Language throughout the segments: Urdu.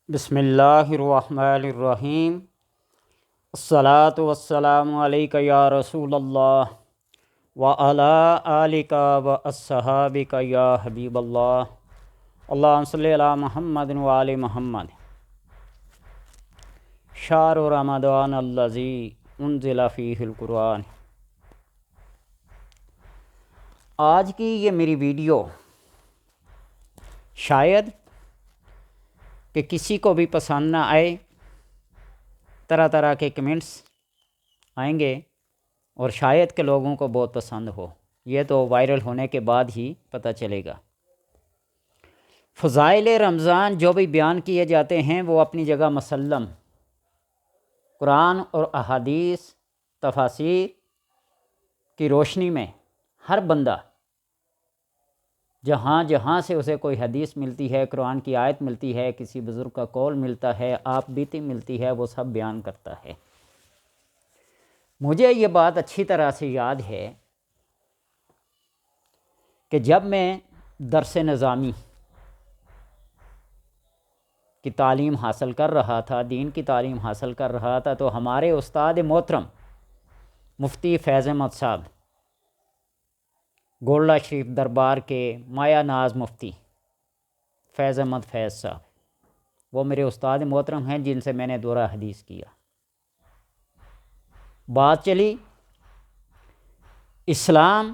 بسم اللہ الرحمن الرحیم۔ الصلاۃ والسلام علیک یا رسول اللہ وعلی آلک واصحابک یا حبیب اللہ۔ اللہم صلی علی محمد وآل محمد۔ شہر رمضان الذی انزل فیہ القرآن۔ آج کی یہ میری ویڈیو شاید کہ کسی کو بھی پسند نہ آئے، طرح طرح کے کمنٹس آئیں گے اور شاید کہ لوگوں کو بہت پسند ہو، یہ تو وائرل ہونے کے بعد ہی پتہ چلے گا۔ فضائل رمضان جو بھی بیان کیے جاتے ہیں وہ اپنی جگہ مسلم، قرآن اور احادیث تفاسیر کی روشنی میں ہر بندہ جہاں جہاں سے اسے کوئی حدیث ملتی ہے، قرآن کی آیت ملتی ہے، کسی بزرگ کا قول ملتا ہے، آپ بیتی ملتی ہے، وہ سب بیان کرتا ہے۔ مجھے یہ بات اچھی طرح سے یاد ہے کہ جب میں درس نظامی کی تعلیم حاصل کر رہا تھا، دین کی تعلیم حاصل کر رہا تھا، تو ہمارے استاد محترم مفتی فیض احمد صاحب، گولڑہ شریف دربار کے مایا ناز مفتی فیض احمد فیض صاحب، وہ میرے استاد محترم ہیں جن سے میں نے دورہ حدیث کیا۔ بات چلی اسلام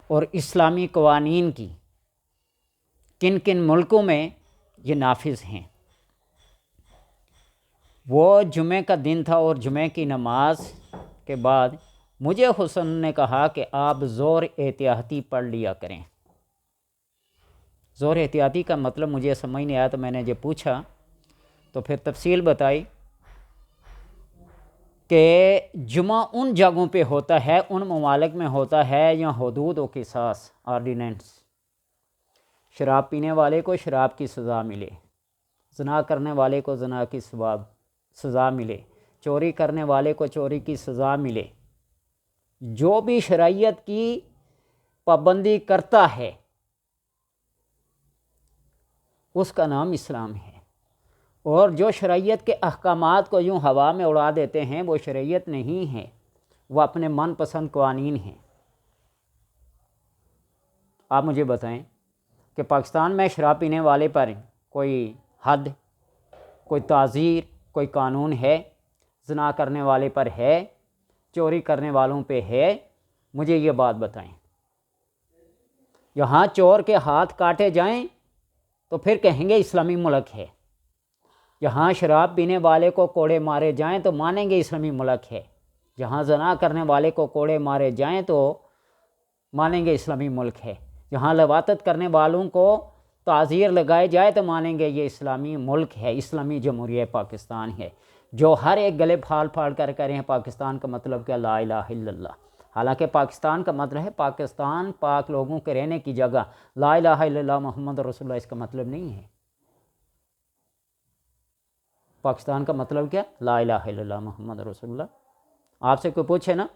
اور اسلامی قوانین کی، کن کن ملکوں میں یہ نافذ ہیں۔ وہ جمعہ کا دن تھا اور جمعہ کی نماز کے بعد مجھے حسن نے کہا کہ آپ زور احتیاطی پڑھ لیا کریں۔ زور احتیاطی کا مطلب مجھے سمجھ نہیں آیا، تو میں نے جب پوچھا تو پھر تفصیل بتائی کہ جمعہ ان جگہوں پہ ہوتا ہے، ان ممالک میں ہوتا ہے یا حدود و قصاص آرڈیننس، شراب پینے والے کو شراب کی سزا ملے، زنا کرنے والے کو زنا کی سزا ملے، چوری کرنے والے کو چوری کی سزا ملے۔ جو بھی شرعیت کی پابندی کرتا ہے اس کا نام اسلام ہے، اور جو شرعیت کے احکامات کو یوں ہوا میں اڑا دیتے ہیں وہ شرعیت نہیں ہے، وہ اپنے من پسند قوانین ہیں۔ آپ مجھے بتائیں کہ پاکستان میں شراب پینے والے پر کوئی حد، کوئی تعزیر، کوئی قانون ہے؟ زنا کرنے والے پر ہے؟ چوری کرنے والوں پہ ہے؟ مجھے یہ بات بتائیں۔ یہاں چور کے ہاتھ کاٹے جائیں تو پھر کہیں گے اسلامی ملک ہے، یہاں شراب پینے والے کو کوڑے مارے جائیں تو مانیں گے اسلامی ملک ہے، جہاں زنا کرنے والے کو کوڑے مارے جائیں تو مانیں گے اسلامی ملک ہے، جہاں لواطت کرنے والوں کو تعزیر لگائے جائے تو مانیں گے یہ اسلامی ملک ہے، اسلامی جمہوریہ پاکستان ہے۔ جو ہر ایک گلے پھاڑ پھاڑ کر کہہ رہے ہیں پاکستان کا مطلب کیا؟ لا الہ الا اللہ۔ حالانکہ پاکستان کا مطلب ہے پاکستان، پاک لوگوں کے رہنے کی جگہ۔ لا الہ الا اللہ محمد رسول اللہ اس کا مطلب نہیں ہے۔ پاکستان کا مطلب کیا؟ لا الہ الا اللہ محمد رسول اللہ۔ آپ سے کوئی پوچھے نا،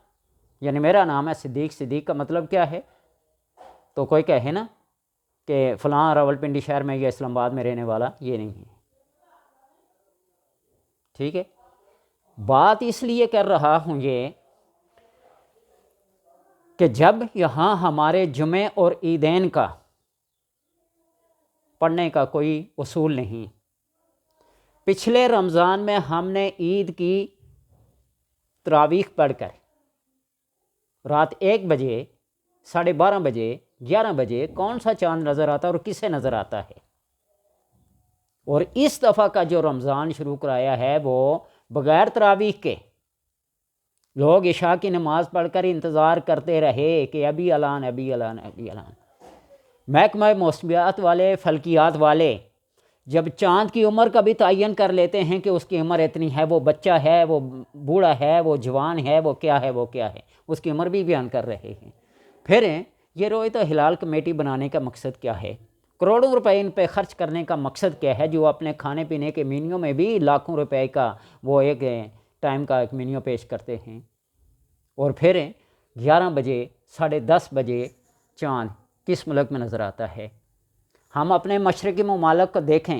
یعنی میرا نام ہے صدیق، صدیق کا مطلب کیا ہے؟ تو کوئی کہے نا کہ فلاں راولپنڈی شہر میں یا اسلام آباد میں رہنے والا، یہ نہیں ہے۔ ٹھیک ہے، بات اس لیے کر رہا ہوں یہ کہ جب یہاں ہمارے جمعے اور عیدین کا پڑھنے کا کوئی اصول نہیں، پچھلے رمضان میں ہم نے عید کی تراویح پڑھ کر رات 1 بجے، 12:30 بجے، 11 بجے کون سا چاند نظر آتا ہے اور کسے نظر آتا ہے؟ اور اس دفعہ کا جو رمضان شروع کرایا ہے وہ بغیر تراویح کے لوگ عشاء کی نماز پڑھ کر انتظار کرتے رہے کہ ابھی اعلان، ابھی اعلان، ابھی اعلان۔ محکمہ موسمیات والے، فلکیات والے جب چاند کی عمر کا بھی تعین کر لیتے ہیں کہ اس کی عمر اتنی ہے، وہ بچہ ہے، وہ بوڑھا ہے، وہ جوان ہے، وہ کیا ہے، وہ کیا ہے، اس کی عمر بھی بیان کر رہے ہیں۔ پھر یہ رویت ہلال کمیٹی بنانے کا مقصد کیا ہے؟ کروڑوں روپے ان پہ خرچ کرنے کا مقصد کیا ہے؟ جو اپنے کھانے پینے کے مینیو میں بھی لاکھوں روپے کا وہ ایک ٹائم کا ایک مینیو پیش کرتے ہیں، اور پھر 11 بجے، 10:30 بجے چاند کس ملک میں نظر آتا ہے؟ ہم اپنے مشرقی ممالک کو دیکھیں،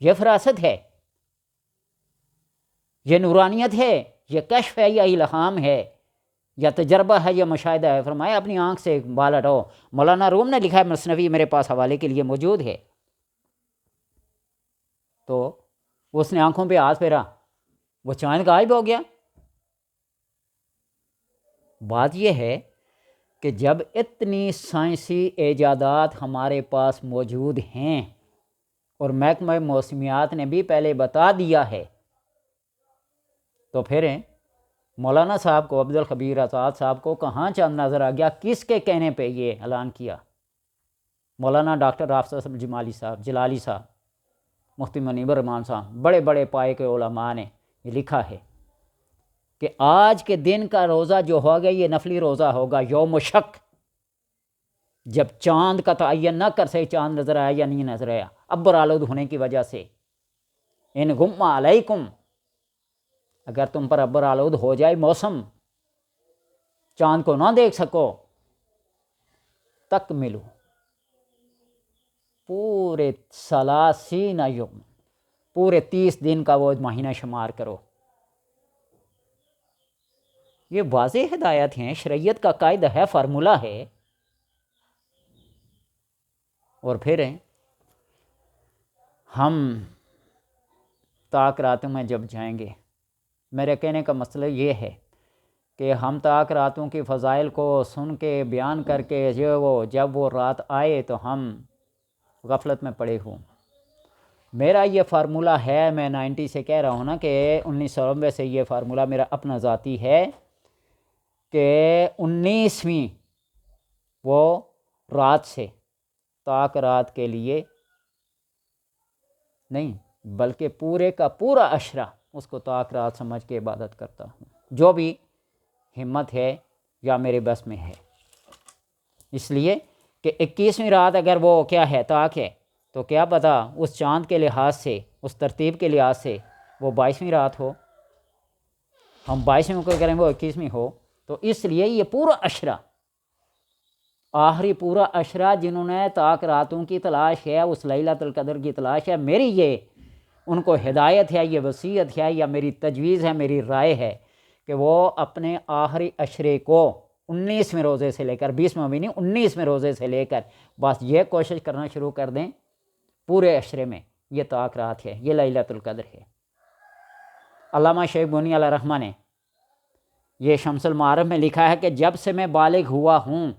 یہ فراست ہے، یہ نورانیت ہے، یہ کشف ہے، یا الہام ہے، یا تجربہ ہے، یا مشاہدہ ہے؟ فرمایا اپنی آنکھ سے بال ہٹاؤ۔ مولانا روم نے لکھا ہے، مثنوی میرے پاس حوالے کے لیے موجود ہے۔ تو اس نے آنکھوں پہ ہاتھ پھیرا، وہ چاند غائب ہو گیا۔ بات یہ ہے کہ جب اتنی سائنسی ایجادات ہمارے پاس موجود ہیں اور محکمہ موسمیات نے بھی پہلے بتا دیا ہے، تو پھر مولانا صاحب کو، عبدالخبیر آزاد صاحب کو کہاں چاند نظر آ گیا؟ کس کے کہنے پہ یہ اعلان کیا؟ مولانا ڈاکٹر رافض جلالی صاحب، مفتی منیب الرحمان صاحب، بڑے بڑے پائے کے علماء نے یہ لکھا ہے کہ آج کے دن کا روزہ جو ہوگا یہ نفلی روزہ ہوگا، یوم شک، جب چاند کا تعین نہ کر سکے چاند نظر آیا یا نہیں نظر آیا، ابر آلود ہونے کی وجہ سے۔ ان غم علیکم، اگر تم پر ابر آلود ہو جائے موسم، چاند کو نہ دیکھ سکو، تک ملو پورے 30 یوم، پورے 30 دن کا وہ مہینہ شمار کرو۔ یہ واضح ہدایت ہیں، شریعت کا قاعدہ ہے، فارمولہ ہے۔ اور پھر ہم طاق راتوں میں جب جائیں گے، میرے کہنے کا مسئلہ یہ ہے کہ ہم طاق راتوں کی فضائل کو سن کے بیان کر کے جب وہ رات آئے تو ہم غفلت میں پڑے ہوں۔ میرا یہ فارمولہ ہے، میں 90 سے کہہ رہا ہوں نا کہ 1990 سے یہ فارمولہ میرا اپنا ذاتی ہے کہ 19ویں وہ رات سے طاق رات کے لیے نہیں بلکہ پورے کا پورا عشرہ اس کو طاق رات سمجھ کے عبادت کرتا ہوں، جو بھی ہمت ہے یا میرے بس میں ہے۔ اس لیے کہ 21ویں رات اگر وہ کیا ہے، طاق ہے، تو کیا پتہ اس چاند کے لحاظ سے، اس ترتیب کے لحاظ سے وہ 22ویں رات ہو، ہم 22ویں کو کریں وہ 21ویں ہو۔ تو اس لیے یہ پورا عشرہ، آخری پورا عشرہ جنہوں نے طاق راتوں کی تلاش ہے، اس لیلۃ القدر کی تلاش ہے، میری یہ ان کو ہدایت ہے، یہ وصیت ہے، یا میری تجویز ہے، میری رائے ہے کہ وہ اپنے آخری عشرے کو 19ویں روزے سے لے کر 20واں بھی نہیں، 19ویں روزے سے لے کر بس یہ کوشش کرنا شروع کر دیں پورے عشرے میں یہ طاق رات ہے، یہ لیلۃ القدر ہے۔ علامہ شیخ بنی علیہ رحمہ نے یہ شمس المعارف میں لکھا ہے کہ جب سے میں بالغ ہوا ہوں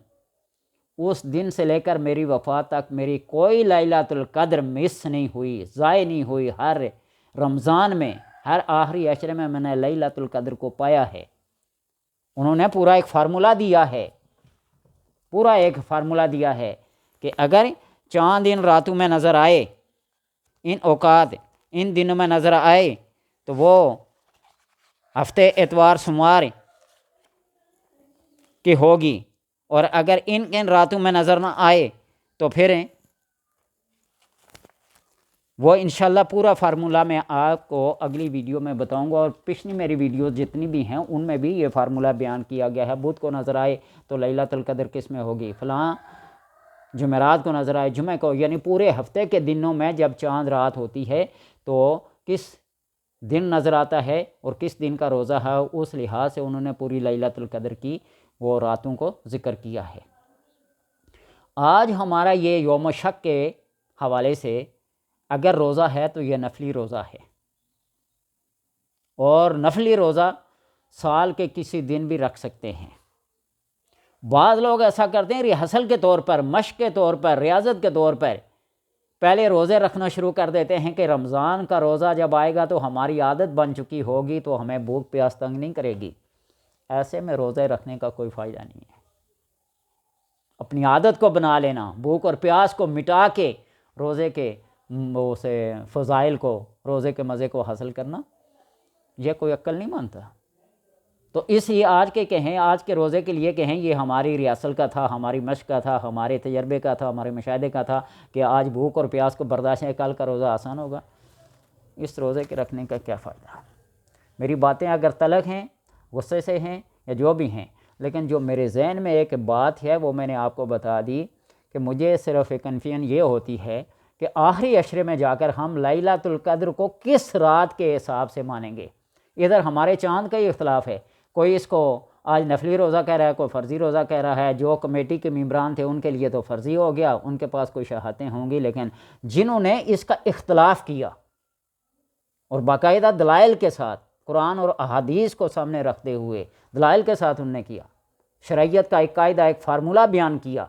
اس دن سے لے کر میری وفات تک میری کوئی لیلۃ القدر مس نہیں ہوئی، ضائع نہیں ہوئی۔ ہر رمضان میں، ہر آخری عشرے میں میں نے لیلۃ القدر کو پایا ہے۔ انہوں نے پورا ایک فارمولہ دیا ہے، پورا ایک فارمولہ دیا ہے کہ اگر چاند ان راتوں میں نظر آئے، ان اوقات، ان دنوں میں نظر آئے، تو وہ ہفتے اتوار سوموار کی ہوگی، اور اگر ان راتوں میں نظر نہ آئے تو پھر وہ انشاءاللہ پورا فارمولہ میں آپ کو اگلی ویڈیو میں بتاؤں گا، اور پچھلی میری ویڈیوز جتنی بھی ہیں ان میں بھی یہ فارمولہ بیان کیا گیا ہے۔ بدھ کو نظر آئے تو لیلۃ القدر کس میں ہوگی، فلاں جمعرات کو نظر آئے جمعہ کو، یعنی پورے ہفتے کے دنوں میں جب چاند رات ہوتی ہے تو کس دن نظر آتا ہے اور کس دن کا روزہ ہے، اس لحاظ سے انہوں نے پوری لیلۃ القدر کی وہ راتوں کو ذکر کیا ہے۔ آج ہمارا یہ یوم شک کے حوالے سے اگر روزہ ہے تو یہ نفلی روزہ ہے، اور نفلی روزہ سال کے کسی دن بھی رکھ سکتے ہیں۔ بعض لوگ ایسا کرتے ہیں ریہرسل کے طور پر، مشق کے طور پر، ریاضت کے طور پر پہلے روزے رکھنا شروع کر دیتے ہیں کہ رمضان کا روزہ جب آئے گا تو ہماری عادت بن چکی ہوگی تو ہمیں بھوک پیاس تنگ نہیں کرے گی۔ ایسے میں روزے رکھنے کا کوئی فائدہ نہیں ہے۔ اپنی عادت کو بنا لینا، بھوک اور پیاس کو مٹا کے روزے کے اسے فضائل کو، روزے کے مزے کو حاصل کرنا، یہ کوئی عقل نہیں مانتا۔ تو اس لیے آج کے روزے کے لیے کہیں یہ ہماری ریاسل کا تھا، ہماری مشق کا تھا، ہمارے تجربے کا تھا، ہمارے مشاہدے کا تھا کہ آج بھوک اور پیاس کو برداشت ہے، کل کا روزہ آسان ہوگا۔ اس روزے کے رکھنے کا کیا فائدہ؟ میری باتیں اگر تلخ ہیں، غصے سے ہیں یا جو بھی ہیں، لیکن جو میرے ذہن میں ایک بات ہے وہ میں نے آپ کو بتا دی کہ مجھے صرف ایک کنفیوژن یہ ہوتی ہے کہ آخری عشرے میں جا کر ہم لیلۃ القدر کو کس رات کے حساب سے مانیں گے۔ ادھر ہمارے چاند کا ہی اختلاف ہے، کوئی اس کو آج نفلی روزہ کہہ رہا ہے، کوئی فرضی روزہ کہہ رہا ہے۔ جو کمیٹی کے ممبران تھے ان کے لیے تو فرضی ہو گیا، ان کے پاس کوئی شہادتیں ہوں گی، لیکن جنہوں نے اس کا اختلاف کیا اور باقاعدہ دلائل کے ساتھ قرآن اور احادیث کو سامنے رکھتے ہوئے دلائل کے ساتھ انہوں نے کیا، شرعیت کا ایک قاعدہ، ایک فارمولہ بیان کیا،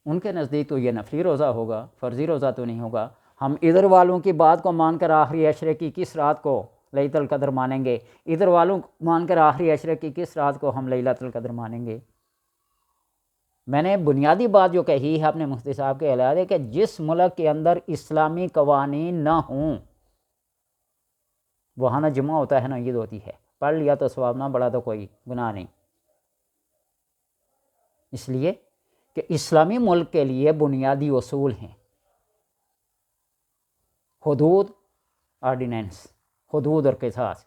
ان کے نزدیک تو یہ نفلی روزہ ہوگا، فرضی روزہ تو نہیں ہوگا۔ ہم ادھر والوں کی بات کو مان کر آخری عشرے کی کس رات کو لیلۃ القدر مانیں گے، ادھر والوں کو مان کر آخری عشرے کی کس رات کو ہم لیلۃ القدر مانیں گے؟ میں نے بنیادی بات جو کہی ہے اپنے مفتی صاحب کے علیحدہ کہ جس ملک کے اندر اسلامی قوانین نہ ہوں وہاں نہ جمعہ ہوتا ہے نہ عید ہوتی ہے، پڑھ لیا تو ثواب، نہ پڑھا تو کوئی گناہ نہیں۔ اس لیے کہ اسلامی ملک کے لیے بنیادی اصول ہیں حدود، آرڈیننس، حدود اور قصاص،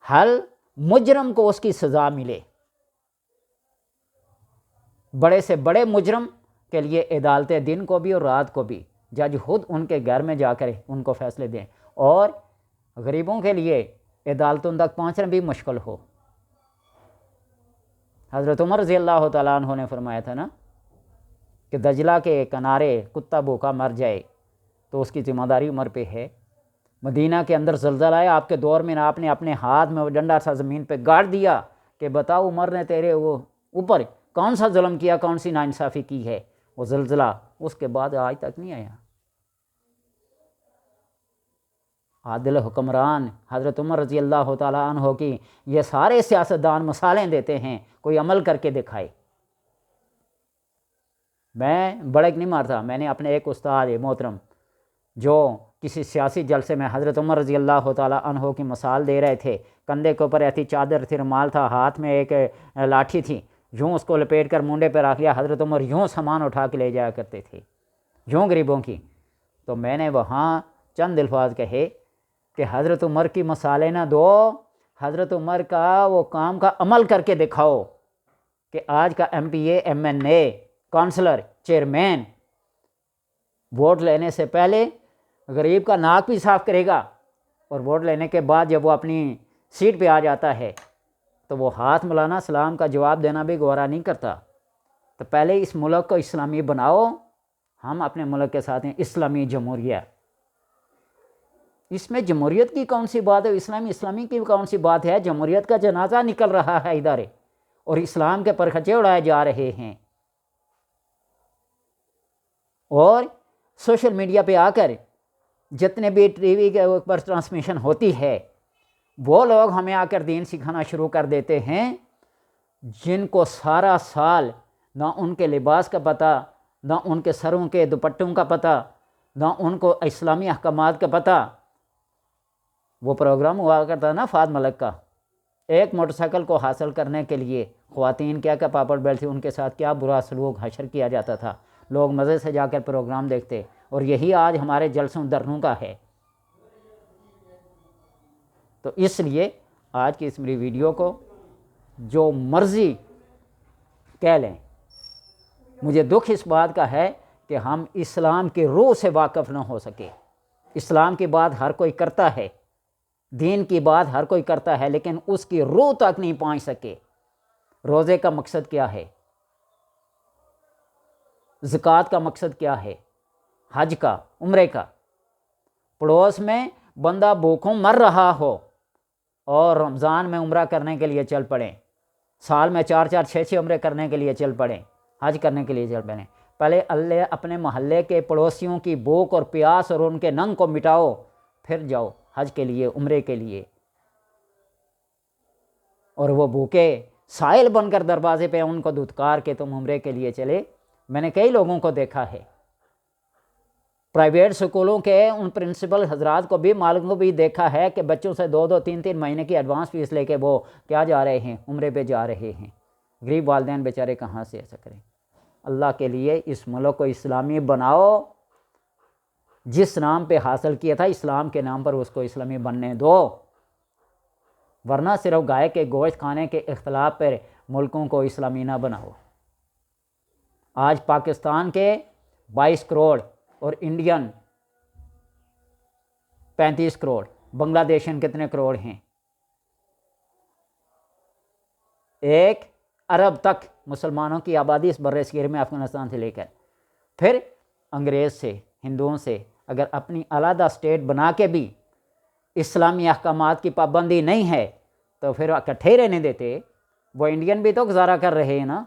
ہر مجرم کو اس کی سزا ملے، بڑے سے بڑے مجرم کے لیے عدالتیں دن کو بھی اور رات کو بھی جج خود ان کے گھر میں جا کر ان کو فیصلے دیں، اور غریبوں کے لیے عدالتوں تک پہنچنا بھی مشکل ہو۔ حضرت عمر رضی اللہ تعالیٰ عنہ نے فرمایا تھا نا کہ دجلہ کے کنارے کتا بھوکا مر جائے تو اس کی ذمہ داری عمر پہ ہے۔ مدینہ کے اندر زلزلہ آیا آپ کے دور میں، آپ نے اپنے ہاتھ میں وہ ڈنڈا سا زمین پہ گاڑ دیا کہ بتاؤ عمر نے تیرے وہ اوپر کون سا ظلم کیا، کون سی ناانصافی کی ہے۔ وہ زلزلہ اس کے بعد آج تک نہیں آیا۔ عادل حکمران حضرت عمر رضی اللہ تعالیٰ عنہ کی یہ سارے سیاستدان مثالیں دیتے ہیں، کوئی عمل کر کے دکھائے۔ میں بڑک نہیں مارتا، میں نے اپنے ایک استاد محترم جو کسی سیاسی جلسے میں حضرت عمر رضی اللہ تعالیٰ عنہ کی مثال دے رہے تھے، کندھے کے اوپر ایسی چادر تھی، رومال تھا، ہاتھ میں ایک لاٹھی تھی، یوں اس کو لپیٹ کر مونڈے پہ رکھ لیا، حضرت عمر یوں سامان اٹھا کے لے جایا کرتے تھے، یوں غریبوں کی۔ تو میں نے وہاں چند الفاظ کہے کہ حضرت عمر کی مثالیں نہ دو، حضرت عمر کا وہ کام کا عمل کر کے دکھاؤ کہ آج کا ایم پی اے، ایم این اے، کونسلر، چیئرمین ووٹ لینے سے پہلے غریب کا ناک بھی صاف کرے گا، اور ووٹ لینے کے بعد جب وہ اپنی سیٹ پہ آ جاتا ہے تو وہ ہاتھ ملانا، سلام کا جواب دینا بھی گوارا نہیں کرتا۔ تو پہلے اس ملک کو اسلامی بناؤ۔ ہم اپنے ملک کے ساتھ ہیں اسلامی جمہوریہ، اس میں جمہوریت کی کون سی بات ہے، اسلامی کی کون سی بات ہے؟ جمہوریت کا جنازہ نکل رہا ہے ادارے، اور اسلام کے پرخچے اڑائے جا رہے ہیں، اور سوشل میڈیا پہ آ کر جتنے بھی ٹی وی کے اوپر ٹرانسمیشن ہوتی ہے وہ لوگ ہمیں آ کر دین سکھانا شروع کر دیتے ہیں، جن کو سارا سال نہ ان کے لباس کا پتہ، نہ ان کے سروں کے دوپٹوں کا پتہ، نہ ان کو اسلامی احکامات کا پتہ۔ وہ پروگرام ہوا کرتا نا فہد ملک کا، ایک موٹر سائیکل کو حاصل کرنے کے لیے خواتین کیا کیا پاپڑ بیل تھی، ان کے ساتھ کیا برا سلوک حشر کیا جاتا تھا، لوگ مزے سے جا کر پروگرام دیکھتے، اور یہی آج ہمارے جلسوں دھرنوں کا ہے۔ تو اس لیے آج کی اس میری ویڈیو کو جو مرضی کہہ لیں، مجھے دکھ اس بات کا ہے کہ ہم اسلام کی روح سے واقف نہ ہو سکے۔ اسلام کی بات ہر کوئی کرتا ہے، دین کی بات ہر کوئی کرتا ہے، لیکن اس کی روح تک نہیں پہنچ سکے۔ روزے کا مقصد کیا ہے؟ زکوٰۃ کا مقصد کیا ہے؟ حج کا، عمرے کا۔ پڑوس میں بندہ بھوکوں مر رہا ہو اور رمضان میں عمرہ کرنے کے لیے چل پڑیں، سال میں 4 6 عمرے کرنے کے لیے چل پڑیں، حج کرنے کے لیے چل پڑیں۔ پہلے اللہ اپنے محلے کے پڑوسیوں کی بھوک اور پیاس اور ان کے ننگ کو مٹاؤ، پھر جاؤ حج کے لیے، عمرے کے لیے۔ اور وہ بھوکے سائل بن کر دروازے پہ ان کو دھتکار کے تم عمرے کے لیے چلے۔ میں نے کئی لوگوں کو دیکھا ہے، پرائیویٹ سکولوں کے ان پرنسپل حضرات کو بھی، مالکوں کو بھی دیکھا ہے کہ بچوں سے 2 3 مہینے کی ایڈوانس فیس لے کے وہ کیا جا رہے ہیں، عمرے پہ جا رہے ہیں۔ غریب والدین بیچارے کہاں سے ایسا کریں؟ اللہ کے لیے اس ملک کو اسلامی بناؤ، جس نام پہ حاصل کیا تھا اسلام کے نام پر اس کو اسلامی بننے دو، ورنہ صرف گائے کے گوشت کھانے کے اختلاف پر ملکوں کو اسلامی نہ بناؤ۔ آج پاکستان کے 22 کروڑ اور انڈین 35 کروڑ، بنگلہ دیشین کتنے کروڑ ہیں؟ 1 ارب تک مسلمانوں کی آبادی اس بر صغیر میں افغانستان سے لے کر، پھر انگریز سے، ہندوؤں سے اگر اپنی علیحدہ اسٹیٹ بنا کے بھی اسلامی احکامات کی پابندی نہیں ہے تو پھر اکٹھے رہنے دیتے؟ وہ انڈین بھی تو گزارا کر رہے ہیں نا۔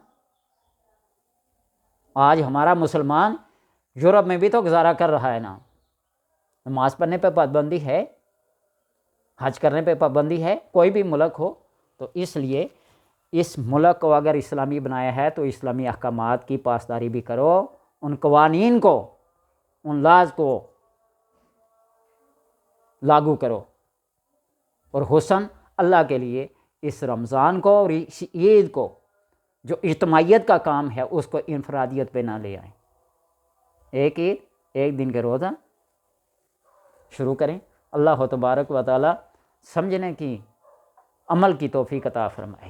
آج ہمارا مسلمان یورپ میں بھی تو گزارا کر رہا ہے نا۔ نماز پڑھنے پہ پابندی ہے، حج کرنے پہ پابندی ہے، کوئی بھی ملک ہو۔ تو اس لیے اس ملک کو اگر اسلامی بنایا ہے تو اسلامی احکامات کی پاسداری بھی کرو، ان قوانین کو، ان لاز کو لاگو کرو، اور حسن اللہ کے لیے اس رمضان کو اور اس عید کو جو اجتماعیت کا کام ہے اس کو انفرادیت پہ نہ لے آئیں۔ ایک عید، ایک دن کے روزہ شروع کریں۔ اللہ تبارک و تعالی سمجھنے کی، عمل کی توفیق عطا فرمائے۔